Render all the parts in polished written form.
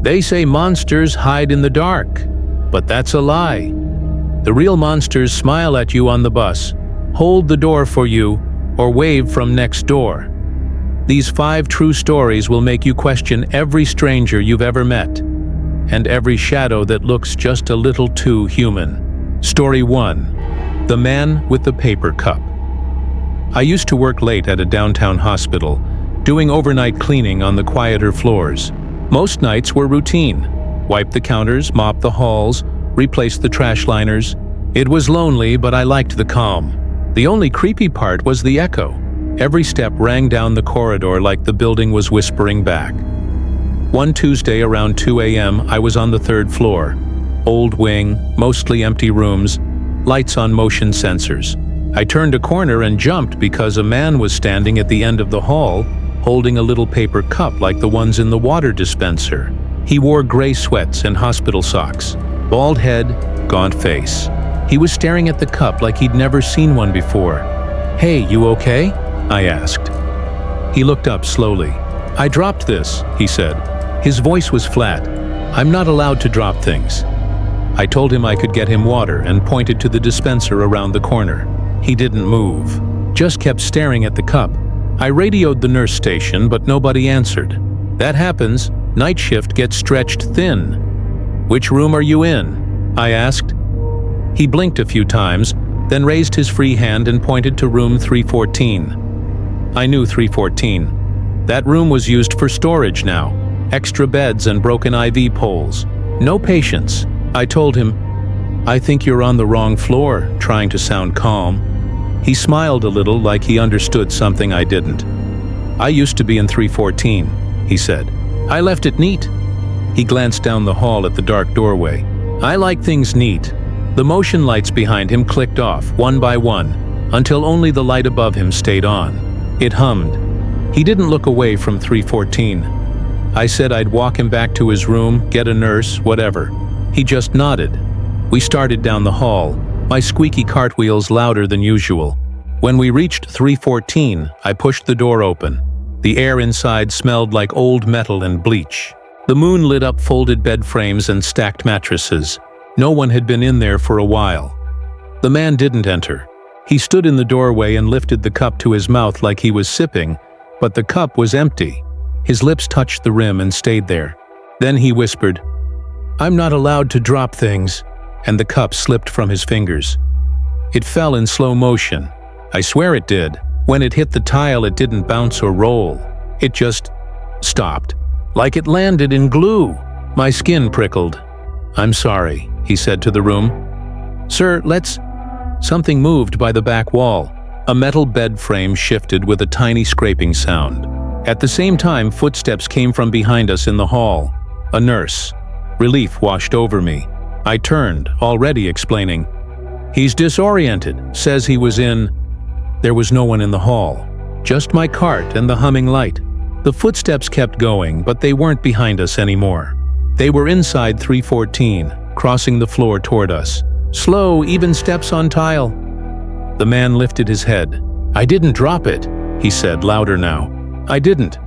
They say monsters hide in the dark, but that's a lie. The real monsters smile at you on the bus, hold the door for you, or wave from next door. These 5 true stories will make you question every stranger you've ever met, and every shadow that looks just a little too human. Story 1. The Man with the Paper Cup. I used to work late at a downtown hospital, doing overnight cleaning on the quieter floors. Most nights were routine. Wipe the counters, mop the halls, replace the trash liners. It was lonely, but I liked the calm. The only creepy part was the echo. Every step rang down the corridor like the building was whispering back. One Tuesday around 2 a.m., I was on the 3rd floor. Old wing, mostly empty rooms, lights on motion sensors. I turned a corner and jumped because a man was standing at the end of the hall, holding a little paper cup like the ones in the water dispenser. He wore gray sweats and hospital socks, bald head, gaunt face. He was staring at the cup like he'd never seen one before. "Hey, you okay?" I asked. He looked up slowly. "I dropped this," he said. His voice was flat. "I'm not allowed to drop things." I told him I could get him water and pointed to the dispenser around the corner. He didn't move, just kept staring at the cup. I radioed the nurse station, but nobody answered. That happens. Night shift gets stretched thin. "Which room are you in?" I asked. He blinked a few times, then raised his free hand and pointed to room 314. I knew 314. That room was used for storage now. Extra beds and broken IV poles. No patients. I told him, "I think you're on the wrong floor," trying to sound calm. He smiled a little like he understood something I didn't. "I used to be in 314, he said. "I left it neat." He glanced down the hall at the dark doorway. "I like things neat." The motion lights behind him clicked off, one by one, until only the light above him stayed on. It hummed. He didn't look away from 314. I said I'd walk him back to his room, get a nurse, whatever. He just nodded. We started down the hall, my squeaky cartwheels louder than usual. When we reached 314, I pushed the door open. The air inside smelled like old metal and bleach. The moon lit up folded bed frames and stacked mattresses. No one had been in there for a while. The man didn't enter. He stood in the doorway and lifted the cup to his mouth like he was sipping, but the cup was empty. His lips touched the rim and stayed there. Then he whispered, "I'm not allowed to drop things," and the cup slipped from his fingers. It fell in slow motion. I swear it did. When it hit the tile, it didn't bounce or roll. It just stopped, like it landed in glue. My skin prickled. "I'm sorry," he said to the room. "Sir, let's—" Something moved by the back wall. A metal bed frame shifted with a tiny scraping sound. At the same time, footsteps came from behind us in the hall. A nurse. Relief washed over me. I turned, already explaining. "He's disoriented, says he was in—" There was no one in the hall. Just my cart and the humming light. The footsteps kept going, but they weren't behind us anymore. They were inside 314, crossing the floor toward us. Slow, even steps on tile. The man lifted his head. "I didn't drop it," he said, louder now. "I didn't."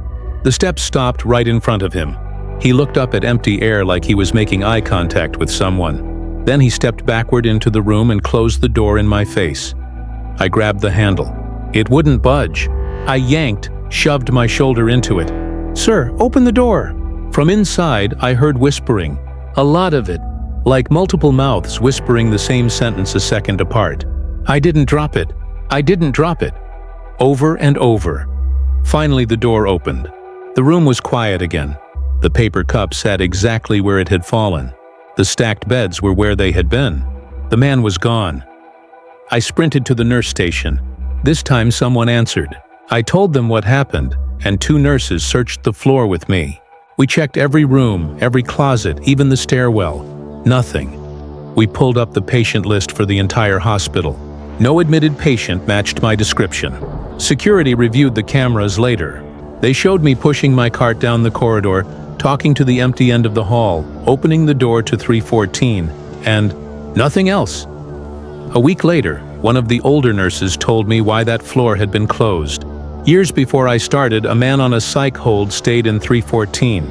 The steps stopped right in front of him. He looked up at empty air like he was making eye contact with someone. Then he stepped backward into the room and closed the door in my face. I grabbed the handle. It wouldn't budge. I yanked, shoved my shoulder into it. "Sir, open the door." From inside, I heard whispering. A lot of it, like multiple mouths whispering the same sentence a second apart. "I didn't drop it. I didn't drop it." Over and over. Finally, the door opened. The room was quiet again. The paper cup sat exactly where it had fallen. The stacked beds were where they had been. The man was gone. I sprinted to the nurse station. This time someone answered. I told them what happened, and 2 nurses searched the floor with me. We checked every room, every closet, even the stairwell. Nothing. We pulled up the patient list for the entire hospital. No admitted patient matched my description. Security reviewed the cameras later. They showed me pushing my cart down the corridor, talking to the empty end of the hall, opening the door to 314, and nothing else. A week later, one of the older nurses told me why that floor had been closed. Years before I started, a man on a psych hold stayed in 314.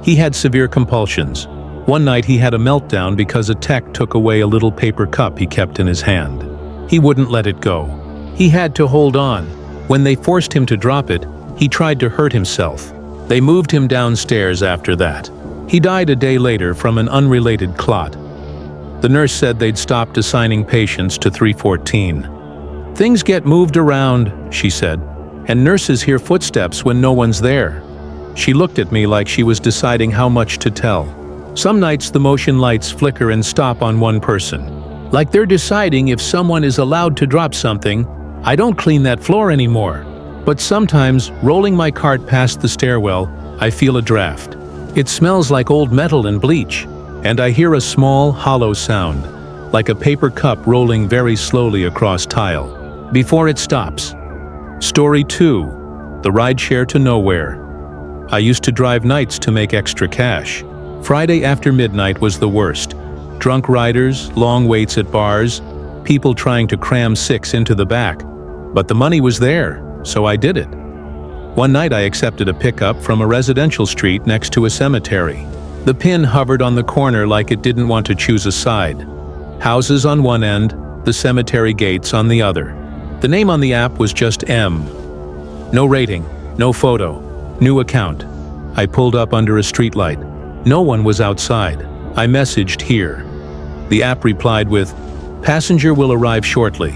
He had severe compulsions. One night he had a meltdown because a tech took away a little paper cup he kept in his hand. He wouldn't let it go. He had to hold on. When they forced him to drop it, he tried to hurt himself. They moved him downstairs after that. He died a day later from an unrelated clot. The nurse said they'd stopped assigning patients to 314. "Things get moved around," she said, "and nurses hear footsteps when no one's there." She looked at me like she was deciding how much to tell. Some nights the motion lights flicker and stop on one person. Like they're deciding if someone is allowed to drop something. I don't clean that floor anymore. But sometimes, rolling my cart past the stairwell, I feel a draft. It smells like old metal and bleach, and I hear a small, hollow sound, like a paper cup rolling very slowly across tile, before it stops. Story 2. The rideshare to nowhere. I used to drive nights to make extra cash. Friday after midnight was the worst. Drunk riders, long waits at bars, people trying to cram 6 into the back. But the money was there, so I did it. One night I accepted a pickup from a residential street next to a cemetery. The pin hovered on the corner like it didn't want to choose a side. Houses on one end, the cemetery gates on the other. The name on the app was just M. No rating, no photo, new account. I pulled up under a streetlight. No one was outside. I messaged here. The app replied with, "Passenger will arrive shortly."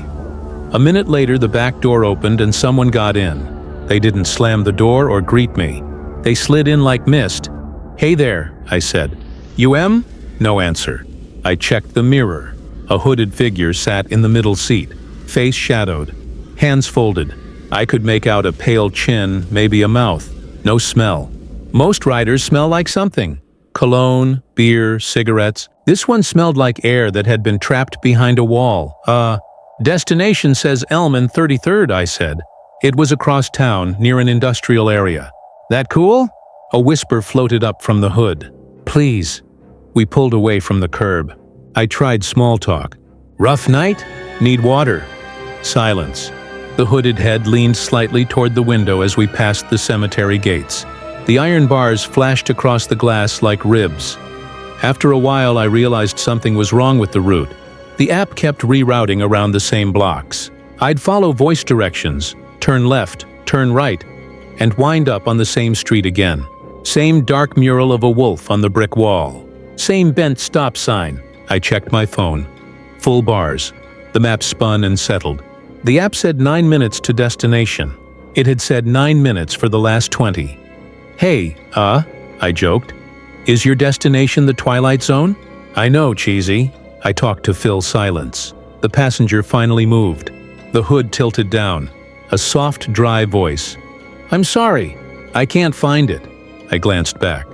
A minute later, the back door opened and someone got in. They didn't slam the door or greet me. They slid in like mist. "Hey there," I said. "You M?" No answer. I checked the mirror. A hooded figure sat in the middle seat, face shadowed, hands folded. I could make out a pale chin, maybe a mouth. No smell. Most riders smell like something. Cologne, beer, cigarettes. This one smelled like air that had been trapped behind a wall. Destination says Elm and 33rd, I said. It was across town, near an industrial area. "That cool?" A whisper floated up from the hood. "Please." We pulled away from the curb. I tried small talk. "Rough night? Need water?" Silence. The hooded head leaned slightly toward the window as we passed the cemetery gates. The iron bars flashed across the glass like ribs. After a while, I realized something was wrong with the route. The app kept rerouting around the same blocks. I'd follow voice directions, turn left, turn right, and wind up on the same street again. Same dark mural of a wolf on the brick wall. Same bent stop sign. I checked my phone. Full bars. The map spun and settled. The app said 9 minutes to destination. It had said 9 minutes for the last 20. "Hey, I joked. Is your destination the Twilight Zone?" "I know, cheesy." I talked to fill silence. The passenger finally moved. The hood tilted down. A soft, dry voice. "I'm sorry. I can't find it." I glanced back.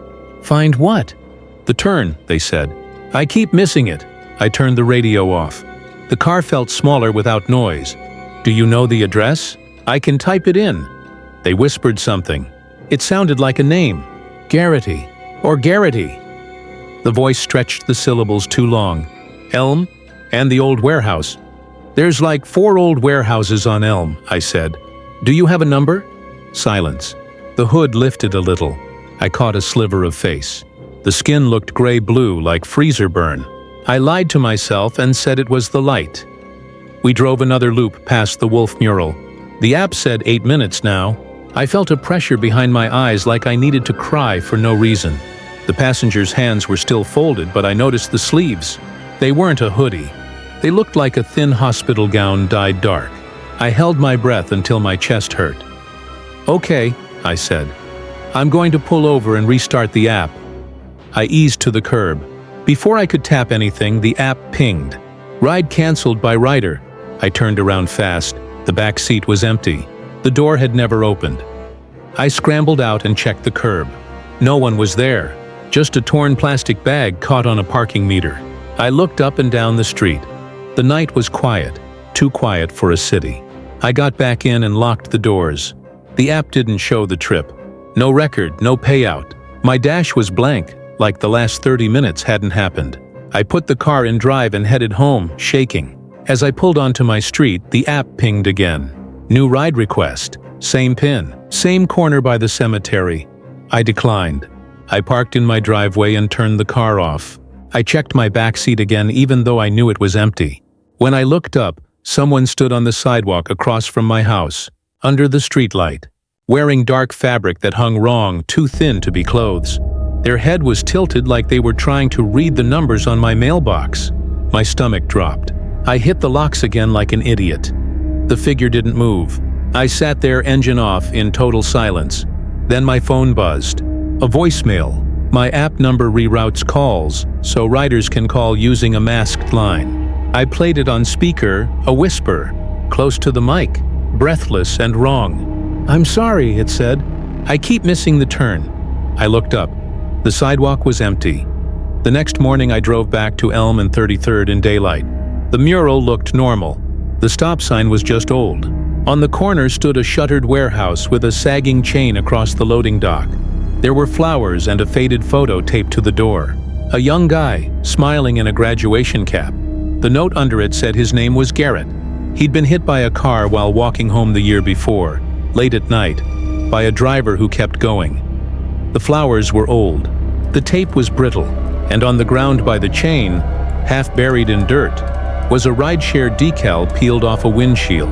"Find what?" "The turn," they said. "I keep missing it." I turned the radio off. The car felt smaller without noise. "Do you know the address? I can type it in." They whispered something. It sounded like a name. Garrity. Or Garrity. The voice stretched the syllables too long. "Elm? And the old warehouse." "There's like 4 old warehouses on Elm," I said. "Do you have a number?" Silence. The hood lifted a little. I caught a sliver of face. The skin looked gray-blue like freezer burn. I lied to myself and said it was the light. We drove another loop past the wolf mural. The app said 8 minutes now. I felt a pressure behind my eyes like I needed to cry for no reason. The passenger's hands were still folded, but I noticed the sleeves. They weren't a hoodie. They looked like a thin hospital gown dyed dark. I held my breath until my chest hurt. "Okay," I said. "I'm going to pull over and restart the app." I eased to the curb. Before I could tap anything, the app pinged. "Ride canceled by rider." I turned around fast. The back seat was empty. The door had never opened. I scrambled out and checked the curb. No one was there. Just a torn plastic bag caught on a parking meter. I looked up and down the street. The night was quiet. Too quiet for a city. I got back in and locked the doors. The app didn't show the trip. No record, no payout. My dash was blank, like the last 30 minutes hadn't happened. I put the car in drive and headed home, shaking. As I pulled onto my street, the app pinged again. New ride request. Same pin. Same corner by the cemetery. I declined. I parked in my driveway and turned the car off. I checked my back seat again even though I knew it was empty. When I looked up, someone stood on the sidewalk across from my house, under the streetlight, wearing dark fabric that hung wrong, too thin to be clothes. Their head was tilted like they were trying to read the numbers on my mailbox. My stomach dropped. I hit the locks again like an idiot. The figure didn't move. I sat there, engine off, in total silence. Then my phone buzzed. A voicemail. My app number reroutes calls, so riders can call using a masked line. I played it on speaker, a whisper, close to the mic, breathless and wrong. "I'm sorry," it said. "I keep missing the turn." I looked up. The sidewalk was empty. The next morning I drove back to Elm and 33rd in daylight. The mural looked normal. The stop sign was just old. On the corner stood a shuttered warehouse with a sagging chain across the loading dock. There were flowers and a faded photo taped to the door. A young guy, smiling in a graduation cap. The note under it said his name was Garrett. He'd been hit by a car while walking home the year before, late at night, by a driver who kept going. The flowers were old. The tape was brittle, and on the ground by the chain, half buried in dirt, was a rideshare decal peeled off a windshield.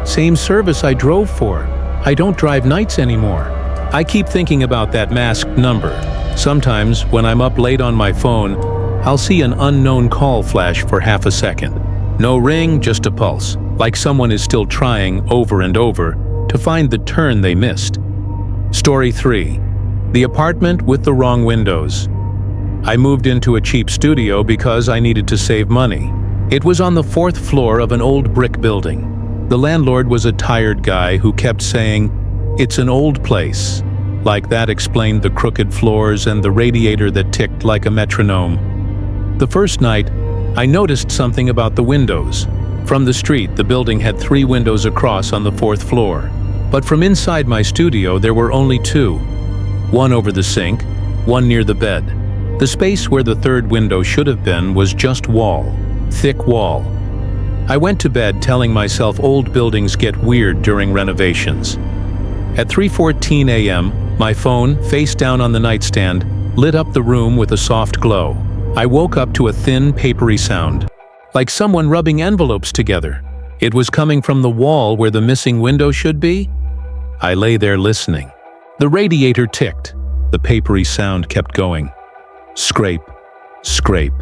"Same service I drove for. I don't drive nights anymore." I keep thinking about that masked number. Sometimes, when I'm up late on my phone, I'll see an unknown call flash for half a second. No ring, just a pulse, like someone is still trying over and over to find the turn they missed. Story 3. The apartment with the wrong windows. I moved into a cheap studio because I needed to save money. It was on the 4th floor of an old brick building. The landlord was a tired guy who kept saying, "It's an old place." Like that explained the crooked floors and the radiator that ticked like a metronome. The first night, I noticed something about the windows. From the street, the building had 3 windows across on the 4th floor. But from inside my studio, there were only 2. One over the sink, one near the bed. The space where the 3rd window should have been was just wall, thick wall. I went to bed telling myself old buildings get weird during renovations. At 3:14 a.m., my phone, face down on the nightstand, lit up the room with a soft glow. I woke up to a thin, papery sound, like someone rubbing envelopes together. It was coming from the wall where the missing window should be. I lay there listening. The radiator ticked. The papery sound kept going. Scrape, scrape.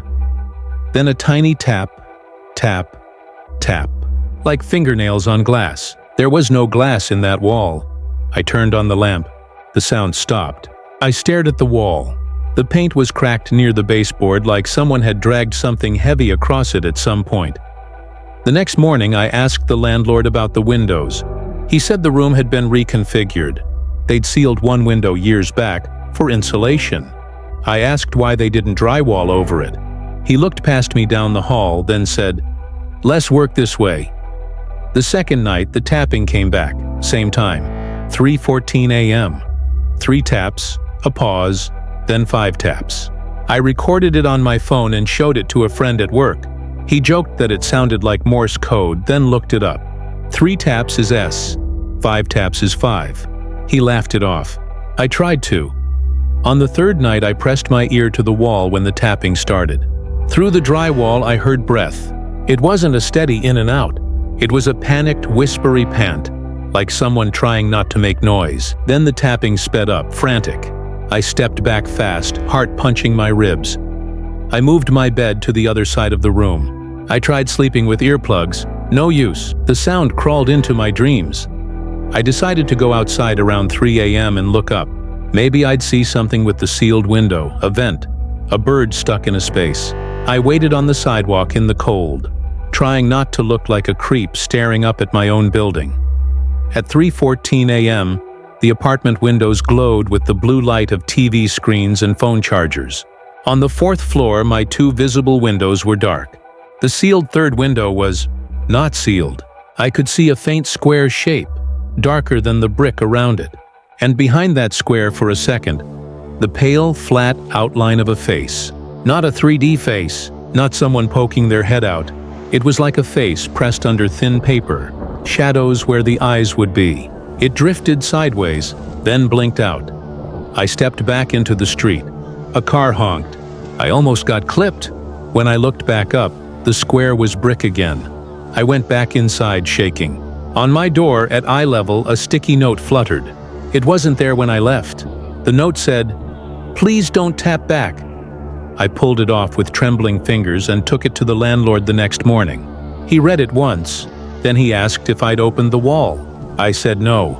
Then a tiny tap, tap, tap, like fingernails on glass. There was no glass in that wall. I turned on the lamp. The sound stopped. I stared at the wall. The paint was cracked near the baseboard like someone had dragged something heavy across it at some point. The next morning, I asked the landlord about the windows. He said the room had been reconfigured. They'd sealed one window years back for insulation. I asked why they didn't drywall over it. He looked past me down the hall, then said, "Less work this way." The second night, the tapping came back, same time, 3:14 a.m. 3 taps, a pause, then 5 taps. I recorded it on my phone and showed it to a friend at work. He joked that it sounded like Morse code, then looked it up. 3 taps is S, 5 taps is 5. He laughed it off. I tried to. On the 3rd night, I pressed my ear to the wall when the tapping started. Through the drywall, I heard breath. It wasn't a steady in and out. It was a panicked, whispery pant, like someone trying not to make noise. Then the tapping sped up, frantic. I stepped back fast, heart punching my ribs. I moved my bed to the other side of the room. I tried sleeping with earplugs. No use. The sound crawled into my dreams. I decided to go outside around 3 a.m. and look up. Maybe I'd see something with the sealed window, a vent, a bird stuck in a space. I waited on the sidewalk in the cold, trying not to look like a creep staring up at my own building. At 3:14 a.m., the apartment windows glowed with the blue light of TV screens and phone chargers. On the 4th floor, my 2 visible windows were dark. The sealed 3rd window was not sealed. I could see a faint square shape, darker than the brick around it. And behind that square for a second, the pale, flat outline of a face. Not a 3D face, not someone poking their head out. It was like a face pressed under thin paper, shadows where the eyes would be. It drifted sideways, then blinked out. I stepped back into the street. A car honked. I almost got clipped. When I looked back up, the square was brick again. I went back inside shaking. On my door at eye level, a sticky note fluttered. It wasn't there when I left. The note said, "Please don't tap back." I pulled it off with trembling fingers and took it to the landlord the next morning. He read it once. Then he asked if I'd opened the wall. I said no.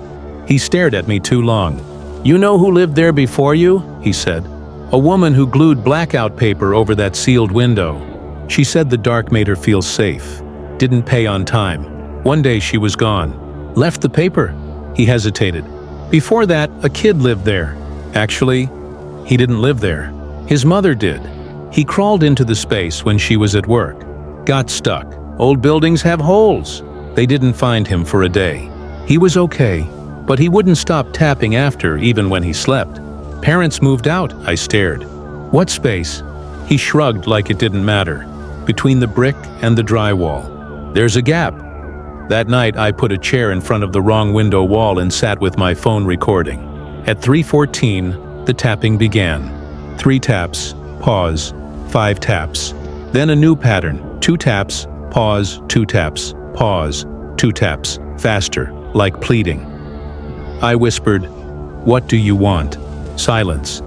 He stared at me too long. "You know who lived there before you?" he said. "A woman who glued blackout paper over that sealed window. She said the dark made her feel safe. Didn't pay on time. One day she was gone. Left the paper." He hesitated. "Before that, a kid lived there. Actually, he didn't live there. His mother did. He crawled into the space when she was at work. Got stuck. Old buildings have holes." They didn't find him for a day. He was okay, but he wouldn't stop tapping after, even when he slept. "Parents moved out," I stared. "What space?" He shrugged like it didn't matter. "Between the brick and the drywall. There's a gap." That night, I put a chair in front of the wrong window wall and sat with my phone recording. At 3:14, the tapping began. 3 taps, pause, 5 taps. Then a new pattern, 2 taps, pause, 2 taps, pause, 2 taps, faster, like pleading. I whispered, "What do you want?" Silence.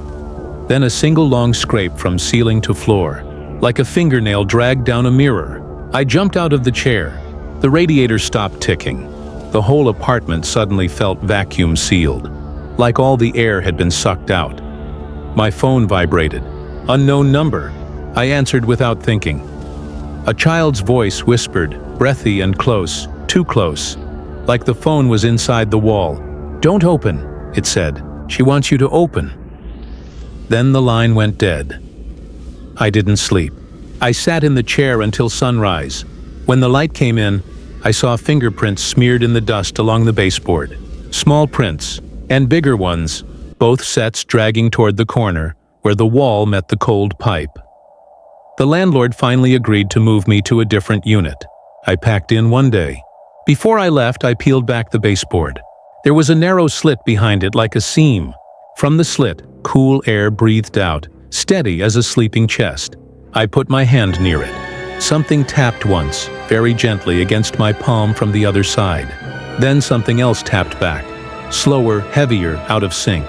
Then a single long scrape from ceiling to floor, like a fingernail dragged down a mirror. I jumped out of the chair. The radiator stopped ticking. The whole apartment suddenly felt vacuum-sealed, like all the air had been sucked out. My phone vibrated. Unknown number. I answered without thinking. A child's voice whispered, breathy and close, too close, like the phone was inside the wall. "Don't open," it said. "She wants you to open." Then the line went dead. I didn't sleep. I sat in the chair until sunrise. When the light came in, I saw fingerprints smeared in the dust along the baseboard. Small prints, and bigger ones, both sets dragging toward the corner, where the wall met the cold pipe. The landlord finally agreed to move me to a different unit. I packed in one day. Before I left, I peeled back the baseboard. There was a narrow slit behind it like a seam. From the slit, cool air breathed out, steady as a sleeping chest. I put my hand near it. Something tapped once, very gently against my palm from the other side. Then something else tapped back, slower, heavier, out of sync.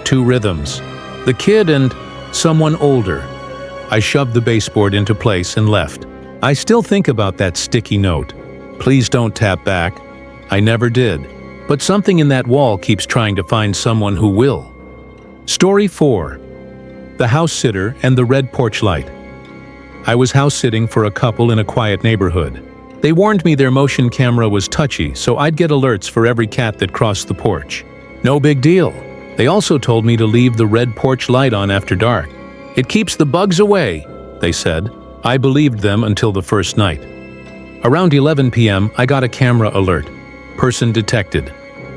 2 rhythms. The kid and someone older. I shoved the baseboard into place and left. I still think about that sticky note. Please don't tap back. I never did. But something in that wall keeps trying to find someone who will. Story 4. The House Sitter and the Red Porch Light. I was house-sitting for a couple in a quiet neighborhood. They warned me their motion camera was touchy, so I'd get alerts for every cat that crossed the porch. No big deal. They also told me to leave the red porch light on after dark. "It keeps the bugs away," they said. I believed them until the first night. Around 11 p.m., I got a camera alert. Person detected.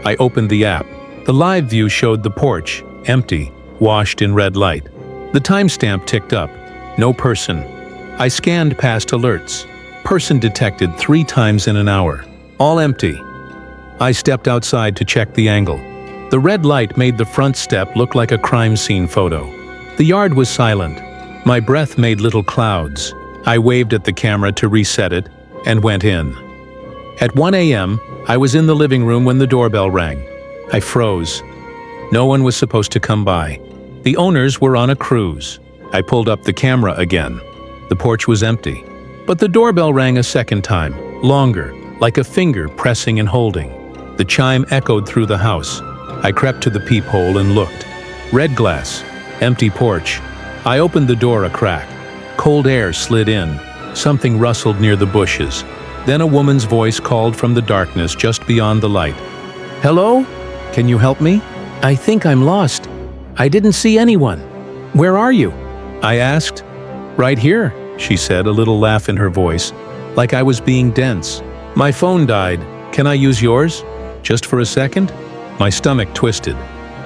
I opened the app. The live view showed the porch, empty, washed in red light. The timestamp ticked up. No person. I scanned past alerts. Person detected 3 times in an hour. All empty. I stepped outside to check the angle. The red light made the front step look like a crime scene photo. The yard was silent. My breath made little clouds. I waved at the camera to reset it and went in. At 1 a.m., I was in the living room when the doorbell rang. I froze. No one was supposed to come by. The owners were on a cruise. I pulled up the camera again. The porch was empty. But the doorbell rang a second time, longer, like a finger pressing and holding. The chime echoed through the house. I crept to the peephole and looked. Red glass, empty porch. I opened the door a crack. Cold air slid in. Something rustled near the bushes. Then a woman's voice called from the darkness just beyond the light. "Hello? Can you help me? I think I'm lost. I didn't see anyone. Where are you?" I asked. "Right here," she said, a little laugh in her voice, like I was being dense. "My phone died. Can I use yours? Just for a second?" My stomach twisted.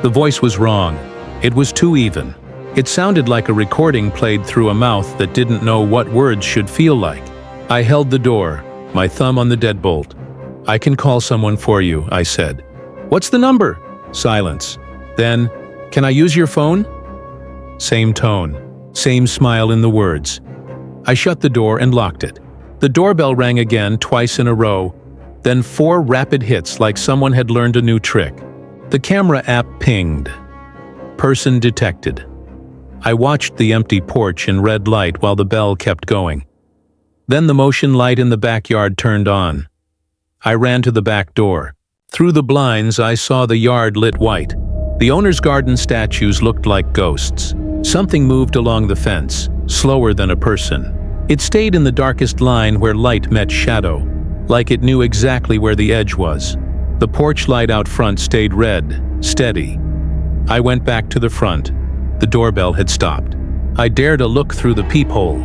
The voice was wrong. It was too even. It sounded like a recording played through a mouth that didn't know what words should feel like. I held the door, my thumb on the deadbolt. "I can call someone for you," I said. "What's the number?" Silence. Then, "Can I use your phone?" Same tone, same smile in the words. I shut the door and locked it. The doorbell rang again, twice in a row, then 4 rapid hits like someone had learned a new trick. The camera app pinged. Person detected. I watched the empty porch in red light while the bell kept going. Then the motion light in the backyard turned on. I ran to the back door. Through the blinds, I saw the yard lit white. The owner's garden statues looked like ghosts. Something moved along the fence, slower than a person. It stayed in the darkest line where light met shadow, like it knew exactly where the edge was. The porch light out front stayed red, steady. I went back to the front. The doorbell had stopped. I dared a look through the peephole.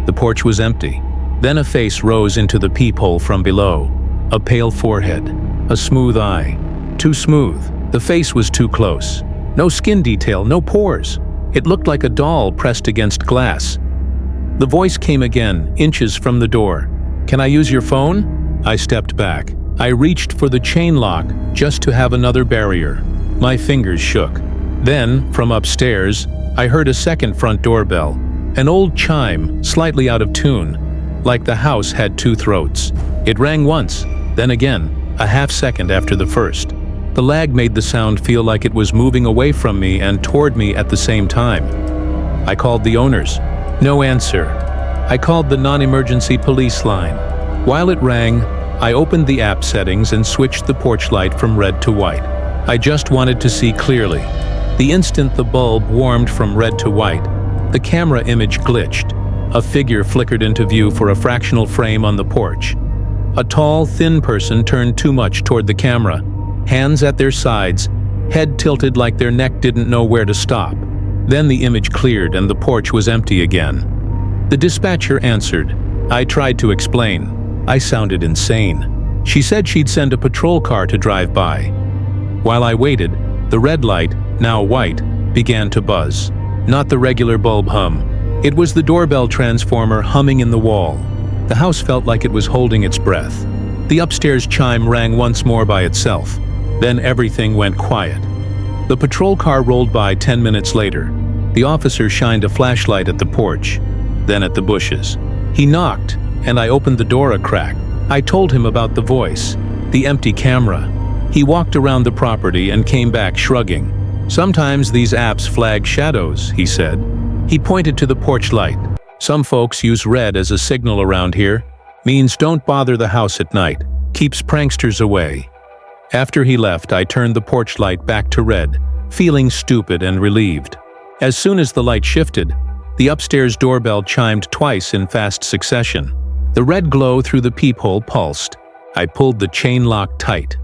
The porch was empty. Then a face rose into the peephole from below. A pale forehead, a smooth eye. Too smooth. The face was too close. No skin detail, no pores. It looked like a doll pressed against glass. The voice came again, inches from the door. "Can I use your phone?" I stepped back. I reached for the chain lock just to have another barrier. My fingers shook. Then, from upstairs, I heard a second front doorbell. An old chime, slightly out of tune, like the house had 2 throats. It rang once, then again, a half second after the first. The lag made the sound feel like it was moving away from me and toward me at the same time. I called the owners. No answer. I called the non-emergency police line. While it rang, I opened the app settings and switched the porch light from red to white. I just wanted to see clearly. The instant the bulb warmed from red to white, the camera image glitched. A figure flickered into view for a fractional frame on the porch. A tall, thin person turned too much toward the camera, hands at their sides, head tilted like their neck didn't know where to stop. Then the image cleared and the porch was empty again. The dispatcher answered. I tried to explain. I sounded insane. She said she'd send a patrol car to drive by. While I waited, the red light, now white, began to buzz. Not the regular bulb hum. It was the doorbell transformer humming in the wall. The house felt like it was holding its breath. The upstairs chime rang once more by itself. Then everything went quiet. The patrol car rolled by 10 minutes later. The officer shined a flashlight at the porch, then at the bushes. He knocked, and I opened the door a crack. I told him about the voice, the empty camera. He walked around the property and came back shrugging. "Sometimes these apps flag shadows," he said. He pointed to the porch light. "Some folks use red as a signal around here. Means don't bother the house at night. Keeps pranksters away." After he left, I turned the porch light back to red, feeling stupid and relieved. As soon as the light shifted, the upstairs doorbell chimed twice in fast succession. The red glow through the peephole pulsed. I pulled the chain lock tight.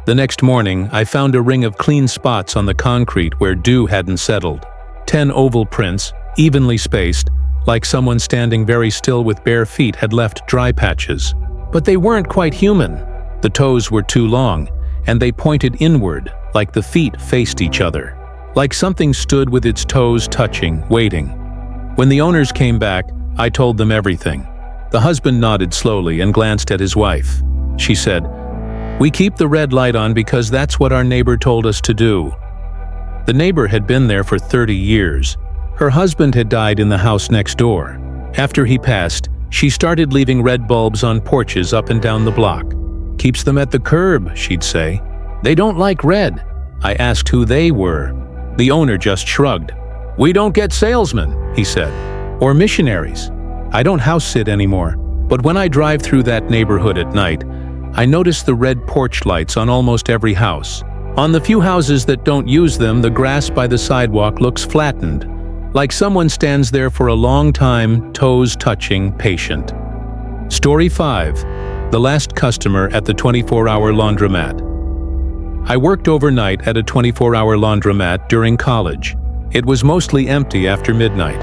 The next morning, I found a ring of clean spots on the concrete where dew hadn't settled. 10 oval prints, evenly spaced, like someone standing very still with bare feet had left dry patches. But they weren't quite human. The toes were too long, and they pointed inward, like the feet faced each other. Like something stood with its toes touching, waiting. When the owners came back, I told them everything. The husband nodded slowly and glanced at his wife. She said, "We keep the red light on because that's what our neighbor told us to do." The neighbor had been there for 30 years. Her husband had died in the house next door. After he passed, she started leaving red bulbs on porches up and down the block. "Keeps them at the curb," she'd say. "They don't like red." I asked who they were. The owner just shrugged. "We don't get salesmen," he said, "or missionaries. I don't house sit anymore, but when I drive through that neighborhood at night, I notice the red porch lights on almost every house. On the few houses that don't use them, the grass by the sidewalk looks flattened, like someone stands there for a long time, toes touching, patient." Story 5. The last customer at the 24-hour laundromat. I worked overnight at a 24-hour laundromat during college. It was mostly empty after midnight.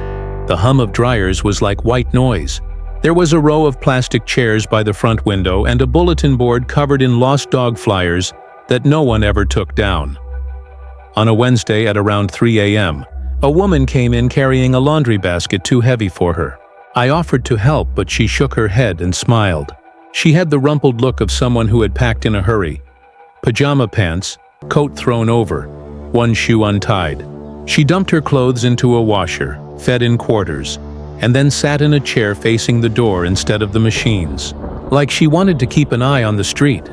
The hum of dryers was like white noise. There was a row of plastic chairs by the front window and a bulletin board covered in lost dog flyers that no one ever took down. On a Wednesday at around 3 a.m., a woman came in carrying a laundry basket too heavy for her. I offered to help, but she shook her head and smiled. She had the rumpled look of someone who had packed in a hurry. Pajama pants, coat thrown over, one shoe untied. She dumped her clothes into a washer, fed in quarters, and then sat in a chair facing the door instead of the machines, like she wanted to keep an eye on the street.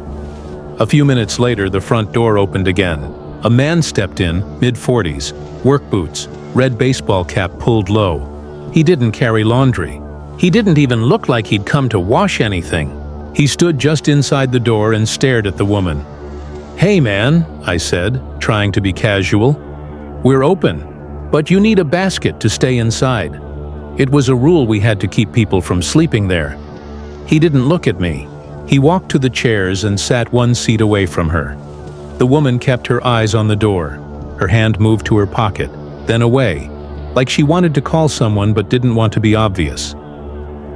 A few minutes later, the front door opened again. A man stepped in, mid-40s, work boots, red baseball cap pulled low. He didn't carry laundry. He didn't even look like he'd come to wash anything. He stood just inside the door and stared at the woman. "Hey man," I said, trying to be casual. "We're open, but you need a basket to stay inside." It was a rule we had to keep people from sleeping there. He didn't look at me. He walked to the chairs and sat one seat away from her. The woman kept her eyes on the door. Her hand moved to her pocket, then away, like she wanted to call someone but didn't want to be obvious.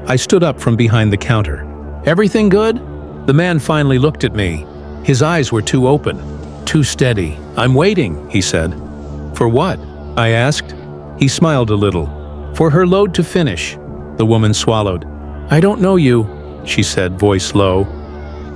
I stood up from behind the counter. "Everything good?" The man finally looked at me. His eyes were too open, too steady. "I'm waiting," he said. "For what?" I asked. He smiled a little. "For her load to finish." The woman swallowed. "I don't know you," she said, voice low.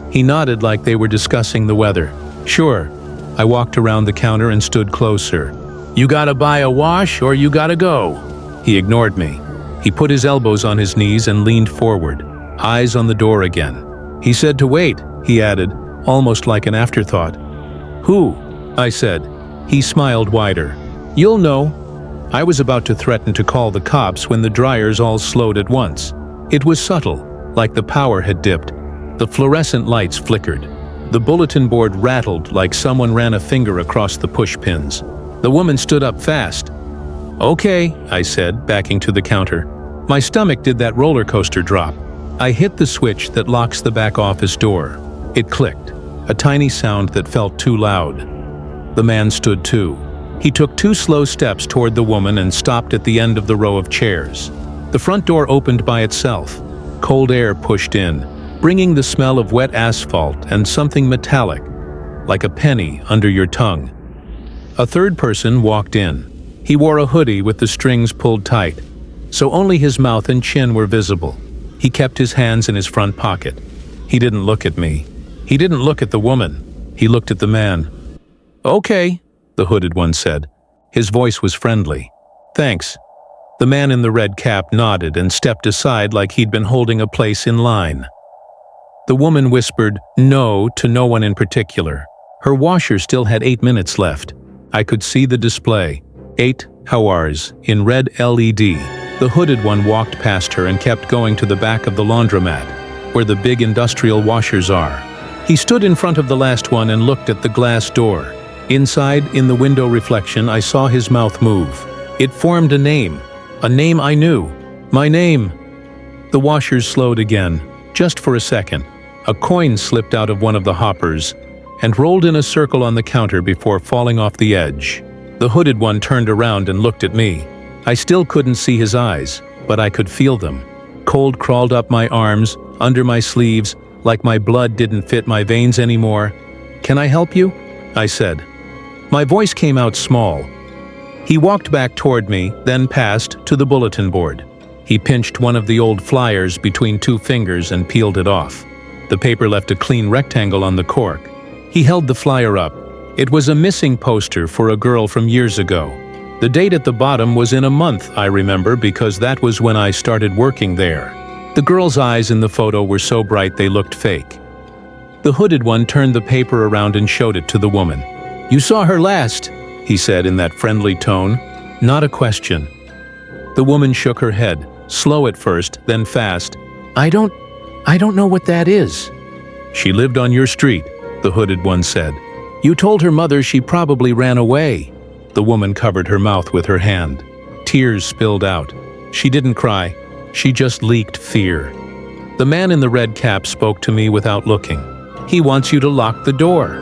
He nodded like they were discussing the weather. "Sure." I walked around the counter and stood closer. "You gotta buy a wash or you gotta go." He ignored me. He put his elbows on his knees and leaned forward, eyes on the door again. "He said to wait," he added, almost like an afterthought. "Who?" I said. He smiled wider. "You'll know." I was about to threaten to call the cops when the dryers all slowed at once. It was subtle, like the power had dipped. The fluorescent lights flickered. The bulletin board rattled like someone ran a finger across the push pins. The woman stood up fast. "Okay," I said, backing to the counter. My stomach did that roller coaster drop. I hit the switch that locks the back office door. It clicked, a tiny sound that felt too loud. The man stood too. He took 2 slow steps toward the woman and stopped at the end of the row of chairs. The front door opened by itself. Cold air pushed in, bringing the smell of wet asphalt and something metallic, like a penny under your tongue. A third person walked in. He wore a hoodie with the strings pulled tight, so only his mouth and chin were visible. He kept his hands in his front pocket. He didn't look at me. He didn't look at the woman. He looked at the man. "Okay," the hooded one said. His voice was friendly. "Thanks." The man in the red cap nodded and stepped aside like he'd been holding a place in line. The woman whispered no to no one in particular. Her washer still had 8 minutes left. I could see the display. 8 hours in red LED. The hooded one walked past her and kept going to the back of the laundromat, where the big industrial washers are. He stood in front of the last one and looked at the glass door. Inside, in the window reflection, I saw his mouth move. It formed a name I knew. My name. The washers slowed again, just for a second. A coin slipped out of one of the hoppers and rolled in a circle on the counter before falling off the edge. The hooded one turned around and looked at me. I still couldn't see his eyes, but I could feel them. Cold crawled up my arms, under my sleeves, like my blood didn't fit my veins anymore. "Can I help you?" I said. My voice came out small. He walked back toward me, then passed to the bulletin board. He pinched one of the old flyers between 2 fingers and peeled it off. The paper left a clean rectangle on the cork. He held the flyer up. It was a missing poster for a girl from years ago. The date at the bottom was in a month, I remember, because that was when I started working there. The girl's eyes in the photo were so bright they looked fake. The hooded one turned the paper around and showed it to the woman. "You saw her last," he said in that friendly tone. Not a question. The woman shook her head, slow at first, then fast. I don't know what that is." "She lived on your street," the hooded one said. "You told her mother she probably ran away." The woman covered her mouth with her hand. Tears spilled out. She didn't cry. She just leaked fear. The man in the red cap spoke to me without looking. "He wants you to lock the door."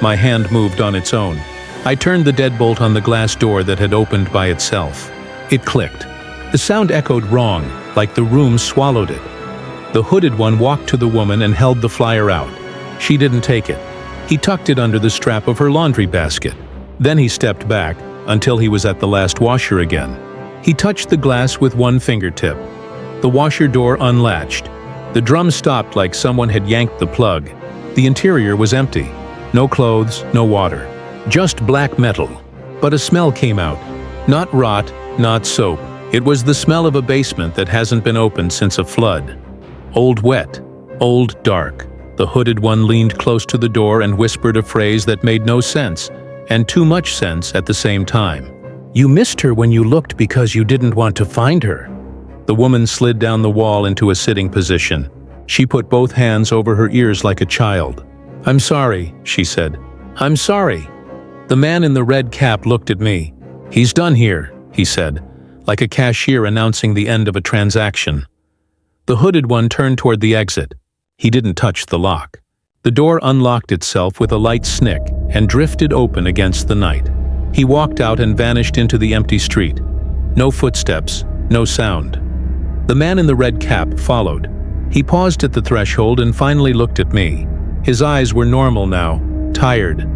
My hand moved on its own. I turned the deadbolt on the glass door that had opened by itself. It clicked. The sound echoed wrong, like the room swallowed it. The hooded one walked to the woman and held the flyer out. She didn't take it. He tucked it under the strap of her laundry basket. Then he stepped back, until he was at the last washer again. He touched the glass with one fingertip. The washer door unlatched. The drum stopped like someone had yanked the plug. The interior was empty. No clothes, no water. Just black metal. But a smell came out. Not rot, not soap. It was the smell of a basement that hasn't been opened since a flood. Old wet, old dark. The hooded one leaned close to the door and whispered a phrase that made no sense, and too much sense at the same time. "You missed her when you looked because you didn't want to find her." The woman slid down the wall into a sitting position. She put both hands over her ears like a child. "I'm sorry," she said. "I'm sorry." The man in the red cap looked at me. "He's done here," he said, like a cashier announcing the end of a transaction. The hooded one turned toward the exit. He didn't touch the lock. The door unlocked itself with a light snick and drifted open against the night. He walked out and vanished into the empty street. No footsteps, no sound. The man in the red cap followed. He paused at the threshold and finally looked at me. His eyes were normal now, tired.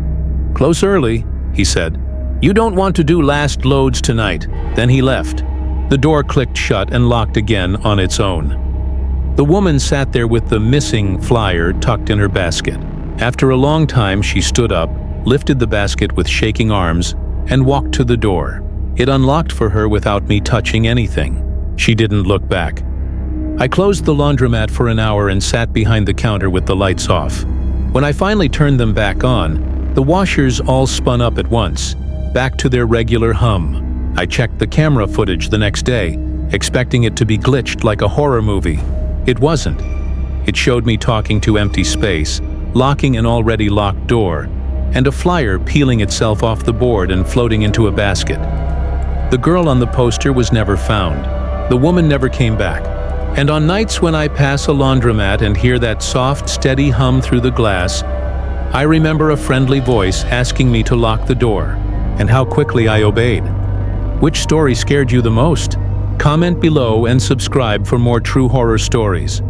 "Close early," he said. "You don't want to do last loads tonight." Then he left. The door clicked shut and locked again on its own. The woman sat there with the missing flyer tucked in her basket. After a long time, she stood up, lifted the basket with shaking arms, and walked to the door. It unlocked for her without me touching anything. She didn't look back. I closed the laundromat for an hour and sat behind the counter with the lights off. When I finally turned them back on, the washers all spun up at once, back to their regular hum. I checked the camera footage the next day, expecting it to be glitched like a horror movie. It wasn't. It showed me talking to empty space, locking an already locked door, and a flyer peeling itself off the board and floating into a basket. The girl on the poster was never found. The woman never came back. And on nights when I pass a laundromat and hear that soft, steady hum through the glass, I remember a friendly voice asking me to lock the door, and how quickly I obeyed. Which story scared you the most? Comment below and subscribe for more true horror stories.